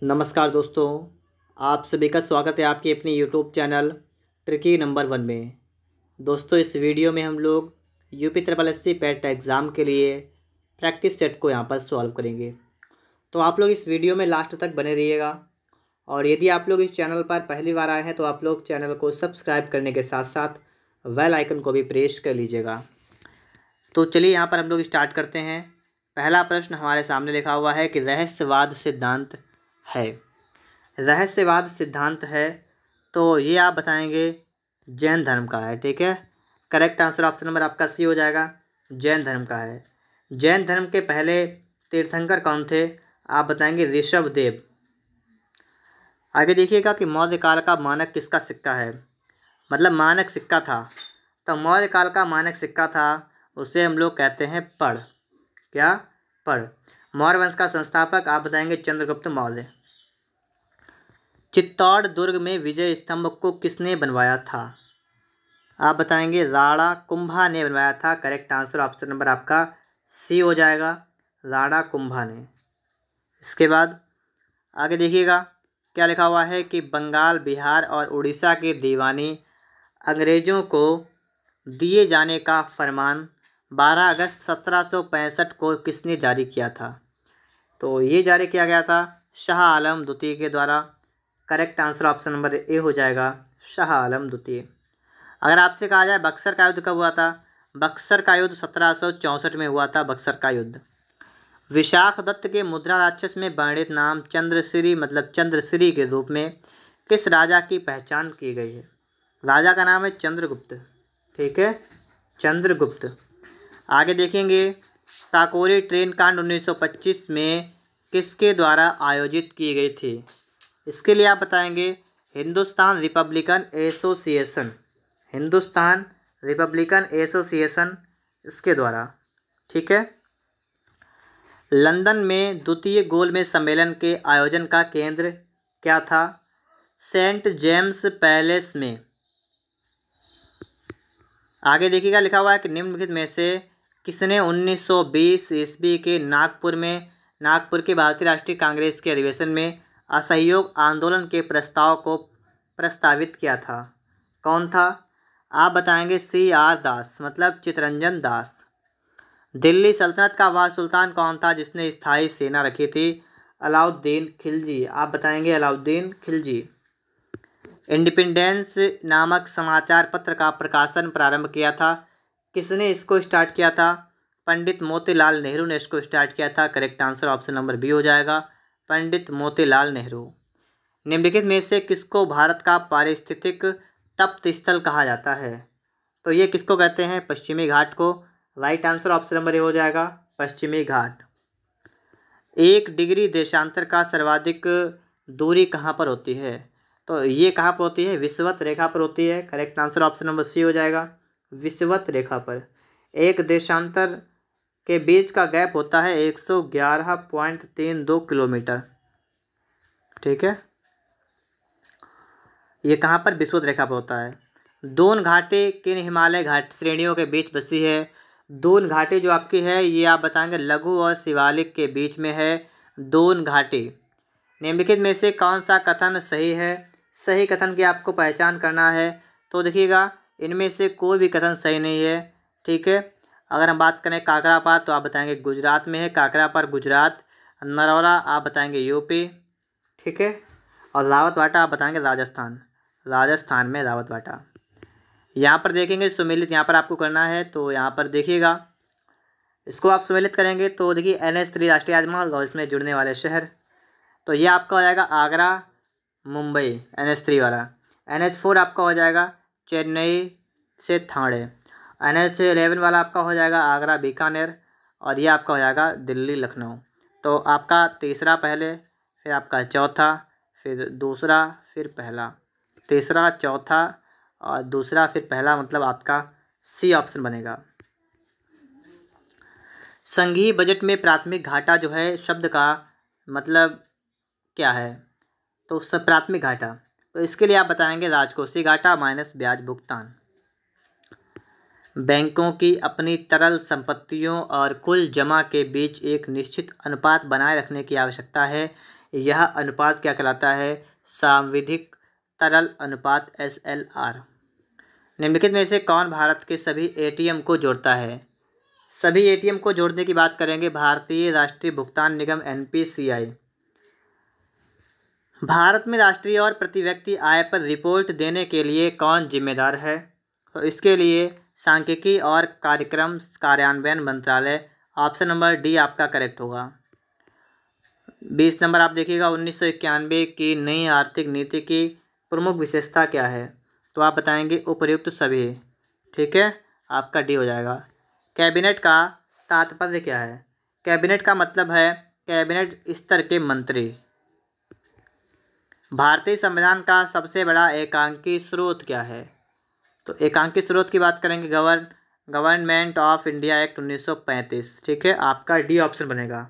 नमस्कार दोस्तों, आप सभी का स्वागत है आपके अपने यूट्यूब चैनल ट्रिकी नंबर 1 में। दोस्तों, इस वीडियो में हम लोग यूपी ट्रिपल एससी पेट एग्ज़ाम के लिए प्रैक्टिस सेट को यहाँ पर सॉल्व करेंगे। तो आप लोग इस वीडियो में लास्ट तक बने रहिएगा। और यदि आप लोग इस चैनल पर पहली बार आए हैं तो आप लोग चैनल को सब्सक्राइब करने के साथ साथ बेल आइकन को भी प्रेस कर लीजिएगा। तो चलिए यहाँ पर हम लोग स्टार्ट करते हैं। पहला प्रश्न हमारे सामने लिखा हुआ है कि रहस्यवाद सिद्धांत है। रहस्यवाद सिद्धांत है तो ये आप बताएंगे जैन धर्म का है। ठीक है, करेक्ट आंसर ऑप्शन नंबर आपका सी हो जाएगा, जैन धर्म का है। जैन धर्म के पहले तीर्थंकर कौन थे? आप बताएंगे ऋषभदेव। आगे देखिएगा कि मौर्य काल का मानक किसका सिक्का है, मतलब मानक सिक्का था। तो मौर्य काल का मानक सिक्का था, उसे हम लोग कहते हैं पढ़। क्या? पढ़। मौर्य वंश का संस्थापक आप बताएंगे चंद्रगुप्त मौर्य। चित्तौड़ दुर्ग में विजय स्तंभ को किसने बनवाया था? आप बताएंगे राणा कुंभा ने बनवाया था। करेक्ट आंसर ऑप्शन नंबर आपका सी हो जाएगा, राणा कुंभा ने। इसके बाद आगे देखिएगा क्या लिखा हुआ है कि बंगाल, बिहार और उड़ीसा के दीवानी अंग्रेजों को दिए जाने का फरमान 12 अगस्त 1765 को किसने जारी किया था? तो ये जारी किया गया था शाह आलम द्वितीय के द्वारा। Correct answer option number A हो जाएगा, शाह आलम द्वितीय। अगर आपसे कहा जाए बक्सर का युद्ध कब हुआ था? बक्सर का युद्ध 1764 में हुआ था, बक्सर का युद्ध। विशाख दत्त के मुद्रा राक्षस में वर्णित नाम चंद्रश्री मतलब चंद्रश्री के रूप में किस राजा की पहचान की गई है? राजा का नाम है चंद्रगुप्त। ठीक है, चंद्रगुप्त। आगे देखेंगे काकोरी ट्रेन कांड 1925 में किसके द्वारा आयोजित की गई थी? इसके लिए आप बताएंगे Hindustan Republican association, Hindustan Republican association इसके द्वारा। ठीक है। लंदन में द्वितीय गोलमेज सम्मेलन के आयोजन का केंद्र क्या था? सेंट जेम्स पैलेस में। आगे देखिएगा लिखा हुआ है कि निम्नलिखित में से किसने 1920 ईस्वी के नागपुर के भारतीय राष्ट्रीय कांग्रेस के अधिवेशन में असहयोग आंदोलन के प्रस्ताव को प्रस्तावित किया था? कौन था? आप बताएंगे CR दास मतलब चित्तरंजन दास। दिल्ली सल्तनत का वह सुल्तान कौन था जिसने स्थायी सेना रखी थी? अलाउद्दीन खिलजी। आप बताएंगे अलाउद्दीन खिलजी। इंडिपेंडेंस नामक समाचार पत्र का प्रकाशन प्रारंभ किया था, किसने इसको स्टार्ट किया था? पंडित मोतीलाल नेहरू ने इसको स्टार्ट किया था। Correct answer option number B हो जाएगा, पंडित मोतीलाल नेहरू। निम्नलिखित में से किसको भारत का पारिस्थितिक तप्त स्थल कहा जाता है? तो ये किसको कहते हैं? पश्चिमी घाट को। Right answer option number A हो जाएगा, पश्चिमी घाट। 1 डिग्री देशांतर का सर्वाधिक दूरी कहाँ पर होती है? तो ये कहाँ पर होती है? विषुवत रेखा पर होती है। Correct answer option number C हो जाएगा, विषुवत रेखा पर। एक देशांतर के बीच का गैप होता है 111.32 किलोमीटर। ठीक है, ये कहाँ पर? विषुवत रेखा पर होता है। दून घाटी किन हिमालय घाट श्रेणियों के बीच बसी है? दून घाटी जो आपकी है ये आप बताएंगे लघु और शिवालिक के बीच में है दून घाटी। निम्नलिखित में से कौन सा कथन सही है? सही कथन की आपको पहचान करना है। तो देखिएगा इनमें से कोई भी कथन सही नहीं है। ठीक है, अगर हम बात करें काकरापार तो आप बताएंगे गुजरात में है, काकरापार गुजरात। नरौरा आप बताएंगे यूपी। ठीक है, और रावत भाटा आप बताएंगे राजस्थान, राजस्थान में रावत भाटा। यहाँ पर देखेंगे सुमेलित यहाँ पर आपको करना है, तो यहाँ पर देखिएगा इसको आप सुमेलित करेंगे तो देखिए NH3 राष्ट्रीय राजमार्ग और इसमें जुड़ने वाले शहर, तो ये आपका हो जाएगा आगरा मुंबई NH3 वाला। NH4 आपका हो जाएगा चेन्नई से ठाणे। NH11 वाला आपका हो जाएगा आगरा बीकानेर, और ये आपका हो जाएगा दिल्ली लखनऊ। तो आपका तीसरा पहले, फिर आपका चौथा, फिर दूसरा, फिर पहला। तीसरा, चौथा और दूसरा, फिर पहला, मतलब आपका सी ऑप्शन बनेगा। संघीय बजट में प्राथमिक घाटा जो है शब्द का मतलब क्या है? तो सब प्राथमिक घाटा, तो इसके लिए आप बताएंगे राजकोषीय घाटा माइनस ब्याज भुगतान। बैंकों की अपनी तरल संपत्तियों और कुल जमा के बीच एक निश्चित अनुपात बनाए रखने की आवश्यकता है। यह अनुपात क्या कहलाता है? सांविधिक तरल अनुपात SLR। निम्नलिखित में से कौन भारत के सभी ATM को जोड़ता है? सभी ATM को जोड़ने की बात करेंगे भारतीय राष्ट्रीय भुगतान निगम NPCI। भारत में राष्ट्रीय और प्रति व्यक्ति आय पर रिपोर्ट देने के लिए कौन जिम्मेदार है? तो इसके लिए सांख्यिकी और कार्यक्रम कार्यान्वयन मंत्रालय। ऑप्शन नंबर डी आपका करेक्ट होगा। 20 नंबर आप देखिएगा, 1991 की नई आर्थिक नीति की प्रमुख विशेषता क्या है? तो आप बताएंगे उपर्युक्त सभी। ठीक है, आपका डी हो जाएगा। कैबिनेट का तात्पर्य क्या है? कैबिनेट का मतलब है कैबिनेट स्तर के मंत्री। भारतीय संविधान का सबसे बड़ा एकांकी स्रोत क्या है? तो एकांकी स्रोत की बात करेंगे गवर्नमेंट ऑफ इंडिया एक्ट 1935। ठीक है, आपका डी ऑप्शन बनेगा।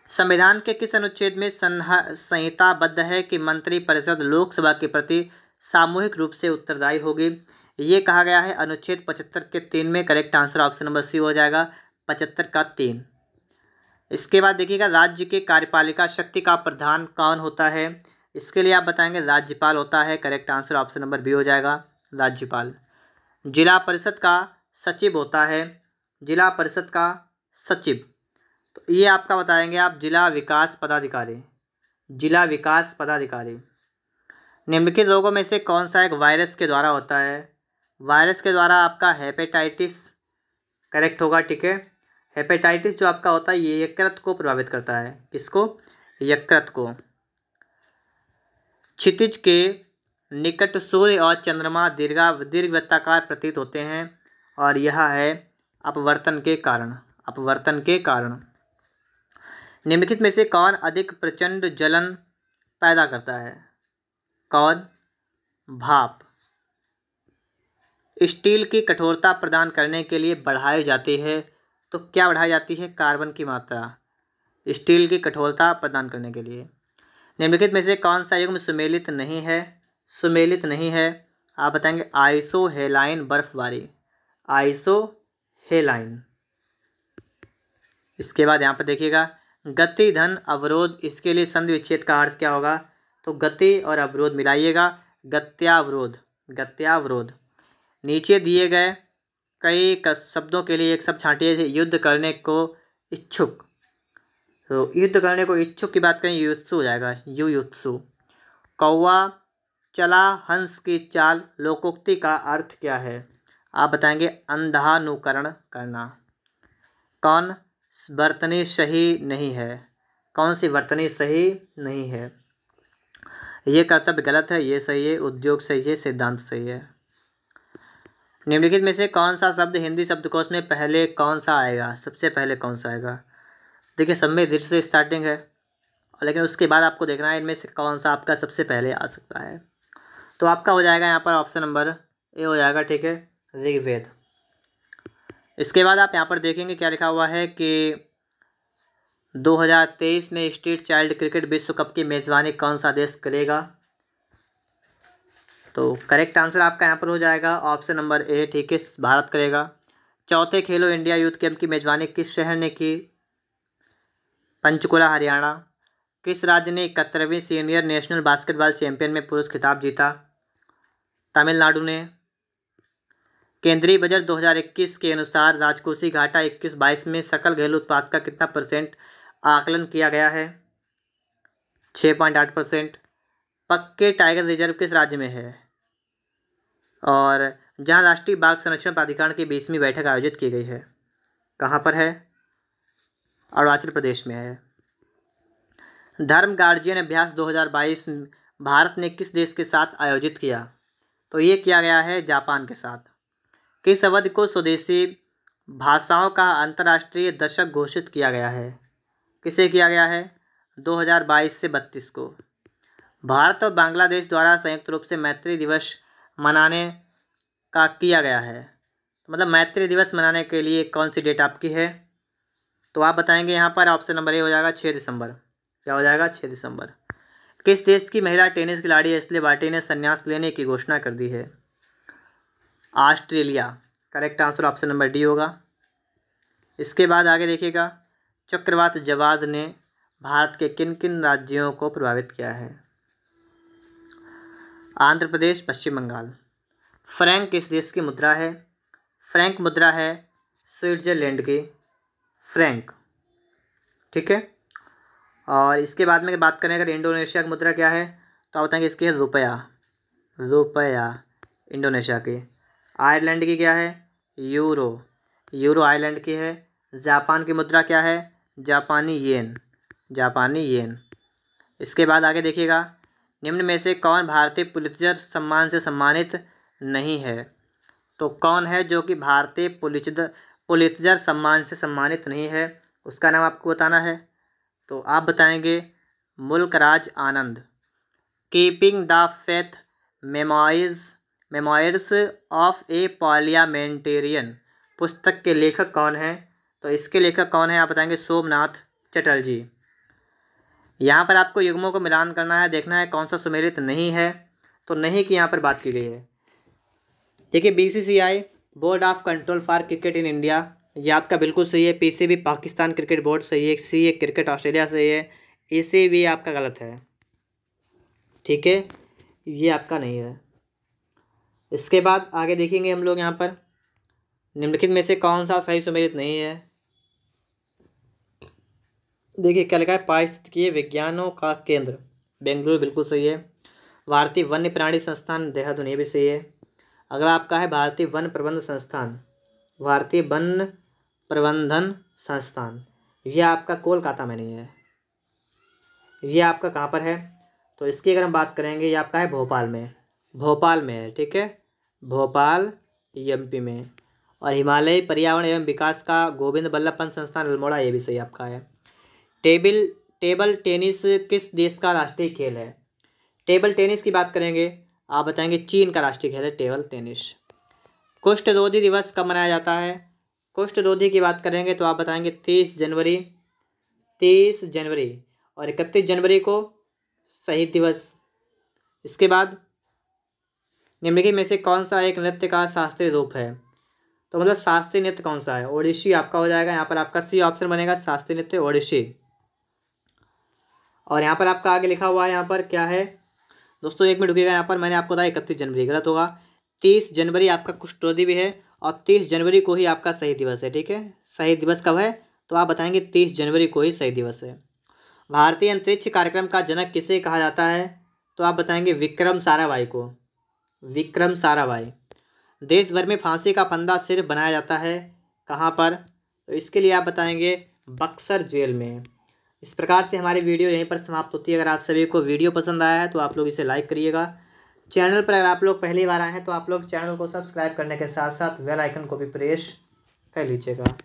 संविधान के किस अनुच्छेद में संहिताबद्ध है कि मंत्रिपरिषद लोकसभा के प्रति सामूहिक रूप से उत्तरदायी होगी? ये कहा गया है अनुच्छेद 75 के 3 में। Correct answer option number C हो जाएगा, 75 का 3। इसके बाद देखिएगा, राज्य के कार्यपालिका शक्ति का प्रधान कौन होता है? इसके लिए आप बताएंगे राज्यपाल होता है। Correct answer option number B हो जाएगा, राज्यपाल। जिला परिषद का सचिव होता है, जिला परिषद का सचिव। तो ये आपका बताएंगे आप जिला विकास पदाधिकारी, जिला विकास पदाधिकारी। निम्नलिखित रोगों में से कौन सा एक वायरस के द्वारा होता है? वायरस के द्वारा आपका हेपेटाइटिस करेक्ट होगा। ठीक है, हेपेटाइटिस जो आपका होता है ये यकृत को प्रभावित करता है। किसको? यकृत को। क्षितिज के निकट सूर्य और चंद्रमा दीर्घवृत्ताकार प्रतीत होते हैं और यह है अपवर्तन के कारण, अपवर्तन के कारण। निम्नलिखित में से कौन अधिक प्रचंड जलन पैदा करता है? कौन? भाप। स्टील की कठोरता प्रदान करने के लिए बढ़ाई जाती है, तो क्या बढ़ाई जाती है? कार्बन की मात्रा, स्टील की कठोरता प्रदान करने के लिए। निम्नलिखित में से कौन सा युग्म सुमेलित नहीं है? सुमेलित नहीं है, आप बताएंगे आइसोहेलाइन बर्फबारी, आइसोहेलाइन। इसके बाद यहाँ पर देखिएगा, गति धन अवरोध, इसके लिए संधि विच्छेद का अर्थ क्या होगा? तो गति और अवरोध मिलाइएगा, गत्यावरोध, गत्यावरोध। नीचे दिए गए कई शब्दों के लिए एक शब्द छांटिए। युद्ध करने को इच्छुक, तो युद्ध करने को इच्छुक की बात करें युत्सु हो जाएगा, युत्सु। कौवा चला हंस की चाल, लोकोक्ति का अर्थ क्या है? आप बताएंगे अंधानुकरण करना। कौन वर्तनी सही नहीं है? कौन सी वर्तनी सही नहीं है? ये कर्तव्य गलत है, ये सही है, उद्योग सही है, सिद्धांत सही है। निम्नलिखित में से कौन सा शब्द हिंदी शब्दकोश में पहले कौन सा आएगा? सबसे पहले कौन सा आएगा? देखिए, सब में दीर्घ से स्टार्टिंग है, लेकिन उसके बाद आपको देखना है इनमें से कौन सा आपका सबसे पहले आ सकता है। तो आपका हो जाएगा यहाँ पर ऑप्शन नंबर ए हो जाएगा। ठीक है, ऋग्वेद। इसके बाद आप यहाँ पर देखेंगे क्या लिखा हुआ है कि 2023 में स्ट्रीट चाइल्ड क्रिकेट विश्व कप की मेज़बानी कौन सा देश करेगा? तो करेक्ट आंसर आपका यहाँ पर हो जाएगा ऑप्शन नंबर ए। ठीक है, भारत करेगा। चौथे खेलो इंडिया यूथ गेम की मेज़बानी किस शहर ने की? पंचकुला, हरियाणा। किस राज्य ने 71वीं सीनियर नेशनल बास्केटबॉल चैंपियन में पुरुष खिताब जीता? तमिलनाडु ने। केंद्रीय बजट 2021 के अनुसार राजकोषीय घाटा 21-22 में सकल घरेलू उत्पाद का कितना % आकलन किया गया है? 6.8%। पक्के टाइगर रिजर्व किस राज्य में है और जहां राष्ट्रीय बाघ संरक्षण प्राधिकरण की 20वीं बैठक आयोजित की गई है? कहां पर है? अरुणाचल प्रदेश में है। धर्म गार्जियन अभ्यास 2022 भारत ने किस देश के साथ आयोजित किया? तो ये किया गया है जापान के साथ। किस अवधि को स्वदेशी भाषाओं का अंतर्राष्ट्रीय दशक घोषित किया गया है? किसे किया गया है? 2022 से 32 को। भारत और बांग्लादेश द्वारा संयुक्त रूप से मैत्री दिवस मनाने का किया गया है, मतलब मैत्री दिवस मनाने के लिए कौन सी डेट आपकी है? तो आप बताएंगे यहाँ पर ऑप्शन नंबर ए हो जाएगा 6 दिसंबर। क्या हो जाएगा? 6 दिसंबर। किस देश की महिला टेनिस खिलाड़ी एशले बार्टी ने संन्यास लेने की घोषणा कर दी है? Australia. Correct answer option number D होगा। इसके बाद आगे देखिएगा, चक्रवात जवाद ने भारत के किन किन राज्यों को प्रभावित किया है? आंध्र प्रदेश, पश्चिम बंगाल। फ्रैंक किस देश की मुद्रा है? फ्रैंक मुद्रा है स्विट्जरलैंड की फ्रैंक, ठीक है। और इसके बाद में बात करें अगर इंडोनेशिया की मुद्रा क्या है, तो आप बताएंगे इसकी है रुपया, रुपया इंडोनेशिया की। आयरलैंड की क्या है? यूरो, यूरो आयरलैंड की है। जापान की मुद्रा क्या है? जापानी येन, जापानी येन। इसके बाद आगे देखिएगा, निम्न में से कौन भारतीय पुलित्जर सम्मान से सम्मानित नहीं है? तो कौन है जो कि भारतीय पुलित्जर सम्मान से सम्मानित नहीं है, उसका नाम आपको बताना है। तो आप बताएंगे Mulk Raj Anand. Keeping the faith memoirs of a parliamentarian पुस्तक के लेखक कौन है? तो इसके लेखक कौन है आप बताएंगे सोमनाथ चटर्जी। यहाँ पर आपको युग्मों को मिलान करना है, देखना है कौन सा सुमेलित नहीं है। तो नहीं की यहाँ पर बात की गई है। देखिए BCCI board of control for cricket in India, ये आपका बिल्कुल सही है। PCB पाकिस्तान क्रिकेट बोर्ड सही है। CA क्रिकेट ऑस्ट्रेलिया सही है। ECB आपका गलत है, ठीक है, ये आपका नहीं है। इसके बाद आगे देखेंगे हम लोग यहाँ पर निम्नलिखित में से कौन सा सही सुमेलित नहीं है। देखिए क्या लिखा है, पारिस्थितिकीय विज्ञानों का केंद्र बेंगलुरु बिल्कुल सही है। भारतीय वन्य प्राणी संस्थान देहरादून ये भी सही है। अगला आपका है भारतीय वन प्रबंधन संस्थान, भारतीय वन प्रबंधन संस्थान, यह आपका कोलकाता में नहीं है, यह आपका कहाँ पर है? तो इसकी अगर हम बात करेंगे ये आपका है भोपाल में, भोपाल में है, ठीक है, भोपाल MP में। और हिमालय पर्यावरण एवं विकास का गोविंद बल्लभ पंत संस्थान अल्मोड़ा ये भी सही आपका है। टेबल टेनिस किस देश का राष्ट्रीय खेल है? टेबल टेनिस की बात करेंगे आप बताएंगे चीन का राष्ट्रीय खेल है टेबल टेनिस। कुष्ठ रोधी दिवस कब मनाया जाता है? कुष्ठ रोधी की बात करेंगे तो आप बताएंगे 30 जनवरी, 30 जनवरी और 31 जनवरी को शहीद दिवस। इसके बाद निम्नलिखित में से कौन सा एक नृत्य का शास्त्रीय रूप है? तो मतलब शास्त्रीय नृत्य कौन सा है? ओडिसी आपका हो जाएगा, यहाँ पर आपका C ऑप्शन बनेगा, शास्त्रीय नृत्य ओडिसी। और यहाँ पर आपका आगे लिखा हुआ है, यहाँ पर क्या है दोस्तों, एक मिनट रुकिएगा, यहाँ पर मैंने आपको बताया 31 जनवरी गलत होगा। 30 जनवरी आपका कुष्ठ रोधी भी है और 30 जनवरी को ही आपका शहीद दिवस है, ठीक है। शहीद दिवस कब है? तो आप बताएंगे 30 जनवरी को ही शहीद दिवस है। भारतीय अंतरिक्ष कार्यक्रम का जनक किसे कहा जाता है? तो आप बताएंगे विक्रम साराभाई को, विक्रम साराभाई। देश भर में फांसी का फंदा सिर्फ बनाया जाता है कहाँ पर? तो इसके लिए आप बताएंगे बक्सर जेल में। इस प्रकार से हमारी वीडियो यहीं पर समाप्त होती है। अगर आप सभी को वीडियो पसंद आया है तो आप लोग इसे लाइक करिएगा। चैनल पर अगर आप लोग पहली बार आए हैं तो आप लोग चैनल को सब्सक्राइब करने के साथ साथ बेल आइकन को भी प्रेस कर लीजिएगा।